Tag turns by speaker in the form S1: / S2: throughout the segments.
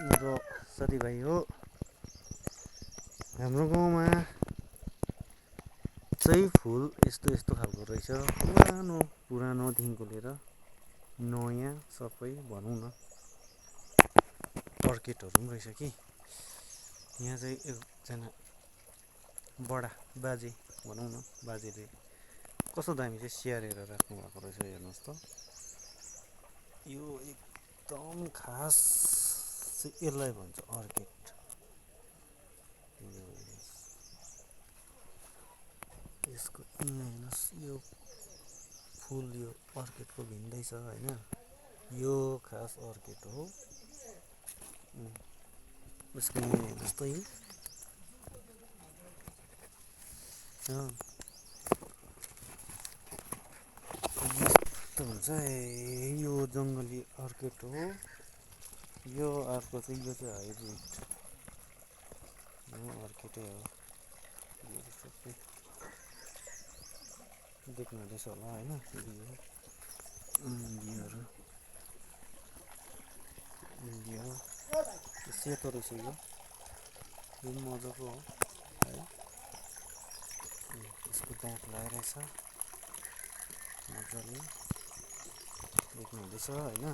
S1: मेरो साथीभाइ हो। हाम्रो गाउँमा चाहिँ फुल यस्तो यस्तो खालको रहेछ। पुरानोदेखिको लिएर नयाँ सबै भनौँ न, अर्किडहरू पनि रहेछ कि। यहाँ चाहिँ एकजना बडा बाजे भनौँ न, बाजेले कस्तो दामी चाहिँ स्याहारेर राख्नु भएको रहेछ। हेर्नुहोस् त, यो एकदम खास चाहिँ यसलाई भन्छ अर्किड। यो हेर्नुहोस्, यसको यहाँ हेर्नुहोस्, यो फुल यो अर्किडको भिन्दै छ होइन। यो खास अर्किड हो। यसको यहाँ हेर्नुहोस् त, यस्तो हुन्छ। यो जङ्गली अर्किड हो। यो अर्को चाहिँ यो चाहिँ हाइब्रिड अर्किडै हो। यो सबै देख्नु हुँदैछ होला होइन। बियोहरू बियो सेतो रहेछ। यो पनि मजाको हो है। यसको दाँत लगाइरहेछ मजाले, देख्नु हुँदैछ होइन।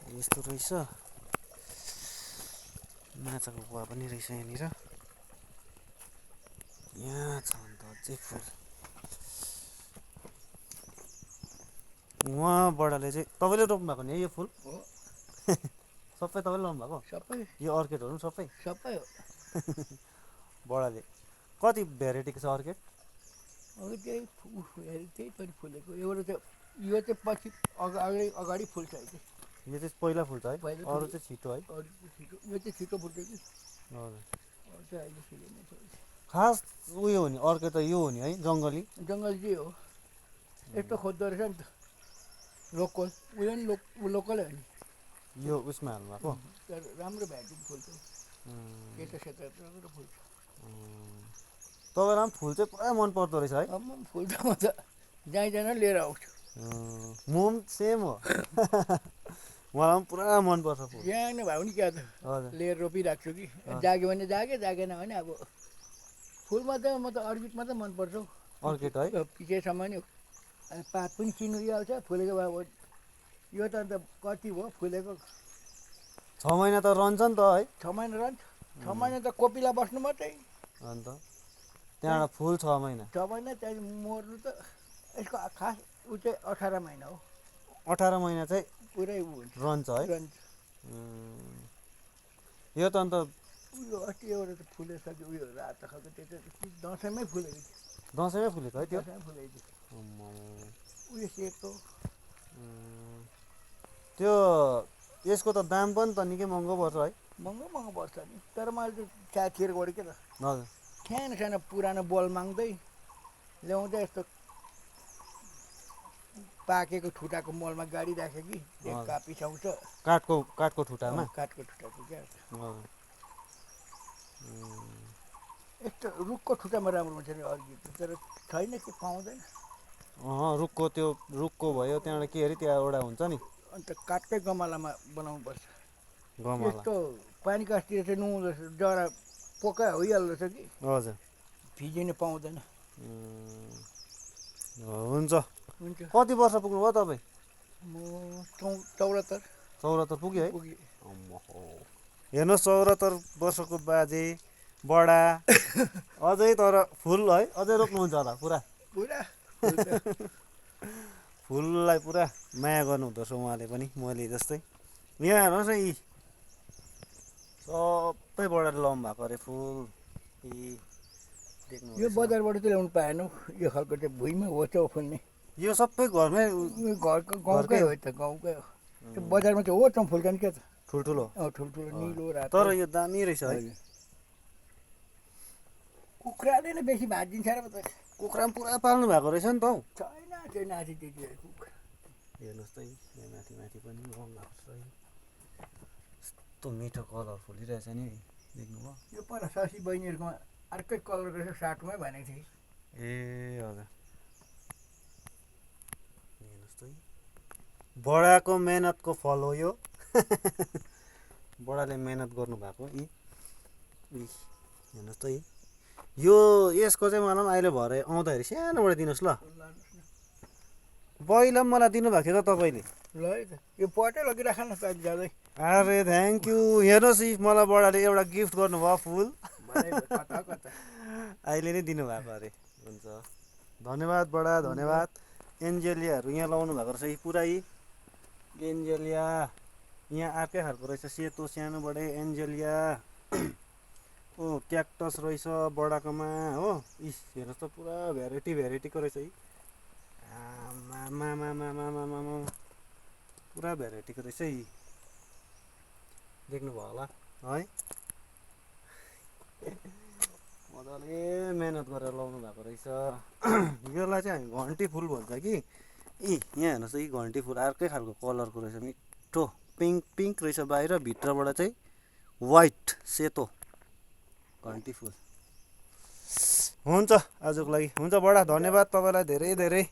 S1: यस्तो रहेछ। माछाको कुवा पनि रहेछ यहाँनिर। यहाँ छ अन्त अझै फुल। उहाँ बडाले चाहिँ तपाईँले रोप्नु भएको नि है यो फुल?
S2: हो।
S1: सबै तपाईँले लाउनु भएको?
S2: सबै
S1: यो अर्किडहरू पनि सबै
S2: सबै हो।
S1: बडाले कति भेराइटीको छ अर्किड?
S2: अब त्यही पनि फुलेको एउटा चाहिँ यो चाहिँ पछि अगाडि फुल्छ।
S1: यो चाहिँ पहिला फुल्छ है,
S2: पहिला
S1: अरू चाहिँ छिटो है।
S2: अरू चाहिँ छिटो, यो चाहिँ छिटो फुल्छ कि।
S1: हजुर,
S2: अरू चाहिँ अहिले फुलेन।
S1: खास उयो हो नि अर्किड त यो हो नि है, जङ्गली
S2: जङ्गली चाहिँ हो। यस्तो खोज्दो रहेछ नि त, लोकल उयो नि लोकलै हो नि।
S1: यो उसमा हाल्नु भएको?
S2: तर राम्रो भेराइटी फुल्छ। सेतो सेतो राम्रो फुल्छ।
S1: तपाईँलाई पनि फुल चाहिँ पुरा मन पर्दो रहेछ है?
S2: अब फुल त म त जहीँ जान लिएर आउँछु।
S1: म पनि सेम हो। मलाई पनि पुरा मनपर्छ फुल।
S2: यहाँ नै भए पनि क्या त लिएर रोपिराख्छु कि। जाग्यो भने जागेँ, जागेन भने अब फुलमा त म त अर्किड मात्रै मनपर्छ हौ।
S1: अर्किड है?
S2: पछिसम्म नि पात पनि चिनिहाल्छ फुलेको भए। यो त अन्त कति भयो फुलेको?
S1: 6 महिना त रहन्छ नि त है?
S2: 6 महिना रहन्छ। 6 महिना त कोपिला बस्नु मात्रै।
S1: अन्त त्यहाँबाट फुल 6 महिना।
S2: 6 महिना त्यहाँदेखि मर्नु त। यसको खास ऊ चाहिँ 18 महिना हो।
S1: 18 महिना चाहिँ
S2: पुरै हुन्छ
S1: रहन्छ है?
S2: रहन्छ।
S1: यो त अन्त
S2: उयो अस्ति एउटा त फुलिसक्यो, उयो रातो खालको त्यो चाहिँ दसैँमै फुलेको थियो।
S1: दसैँमै फुलेको है त्यो?
S2: दसैँमै फुलेको थियो। उयो सेतो।
S1: त्यो यसको त दाम पनि त निकै महँगो पर्छ है?
S2: महँगो पर्छ नि। तर मैले त साथीहरू गऱ्यो क्या त।
S1: हजुर,
S2: सानो सानो पुरानो बल माग्दै ल्याउँदै यस्तो पाकेको ठुटाको मलमा गाडी राख्यो कि ढेक्का पिसाउँछ।
S1: काठको ठुटामा?
S2: काठको ठुटाको क्या।
S1: हजुर,
S2: यस्तो रुखको ठुटामा राम्रो हुन्छ नि अर्किड, तर छैन कि पाउँदैन।
S1: रुखको भयो त्यहाँबाट के अरे त्यहाँ एउटा हुन्छ नि,
S2: अन्त काठकै गमलामा बनाउनु पर्छ।
S1: गमला।
S2: यस्तो पानी कास्तिर चाहिँ नुहाउँदो रहेछ, जरा पोका होइहाल्दो रहेछ कि।
S1: हजुर,
S2: भिजिनु पाउँदैन।
S1: हुन्छ।
S2: हुन्छ।
S1: कति वर्ष पुग्नुभयो तपाईँ?
S2: म 74।
S1: 74 पुग्यो है?
S2: पुगेँ।
S1: हेर्नुहोस्, 74 वर्षको बाजे बडा अझै तर फुल है अझै रोप्नुहुन्छ होला पुरा।
S2: पुरा
S1: फुललाई पुरा माया गर्नुहुँदो रहेछ उहाँले पनि, मैले जस्तै। यहाँ हेर्नुहोस् न, यी सबै बडाले लाउनु भएको अरे फुल।
S2: यो बजारबाट चाहिँ ल्याउनु पाएन हौ। यो खालको चाहिँ भुइँमा होचो फुल्ने।
S1: यो सबै घरमै
S2: घरको गाउँकै हो त, गाउँकै हो। त्यो बजारमा चाहिँ होचो फुल्छ नि क्या त,
S1: ठुल्ठुलो।
S2: ठुल्ठुलो निलो रातो।
S1: तर यो दामी रहेछ है।
S2: कुखुराले नै बेसी भाँचिदिन्छ र त।
S1: कुखुरा पनि पुरा पाल्नु भएको रहेछ नि त हौ।
S2: छैन त्यो नाति त्यति कुखुरा।
S1: हेर्नुहोस् त, यहाँ माथि माथि पनि लाउनु भएको छ है। यस्तो मिठो कलर फुलिरहेछ नि, देख्नुभयो?
S2: यो पर शशी बहिनीहरूकोमा अर्कै कलरको रहेछ, साटोमै भनेको थिएँ।
S1: ए हजुर, हेर्नुहोस् त, बडाको मेहनतको फल हो यो। बडाले मेहनत गर्नुभएको यी हेर्नुहोस् त यो यसको चाहिँ मलाई पनि अहिले भरे आउँदाखेरि सानोबाट दिनुहोस् ल। पहिला पनि मलाई दिनुभएको थियो त तपाईँले।
S2: ल है त यो पटै लगिराख न साइड जाँदै।
S1: अरे थ्याङ्क यू। हेर्नुहोस् यी मलाई बडाले एउटा गिफ्ट गर्नुभयो फुल।
S2: कता कता
S1: अहिले नै दिनुभएको अरे। हुन्छ धन्यवाद बडा धन्यवाद। एन्जेलियाहरू यहाँ लाउनु भएको रहेछ यी पुरै एन्जेलिया। यहाँ अर्कै खालको रहेछ सेतो सानोबडे एन्जेलिया। ओ क्याक्टस रहेछ बडाकोमा हो। इस हेर्नुहोस् त पुरा भेराइटी भेराइटीको रहेछ है। आमामामामामामा पुरा भेराइटीको रहेछ है। देख्नुभयो होला है। मजाले मेहनत गरेर लाउनु भएको रहेछ। यसलाई चाहिँ हामी घन्टी फुल भन्छ कि। यहाँ हेर्नुहोस् यी घन्टी फुल अर्कै खालको कलरको रहेछ मिठो पिङ्क पिङ्क रहेछ बाहिर भित्रबाट चाहिँ वाइट सेतो घन्टी फुल। हुन्छ आजको लागि हुन्छ बडा धन्यवाद तपाईँलाई धेरै धेरै।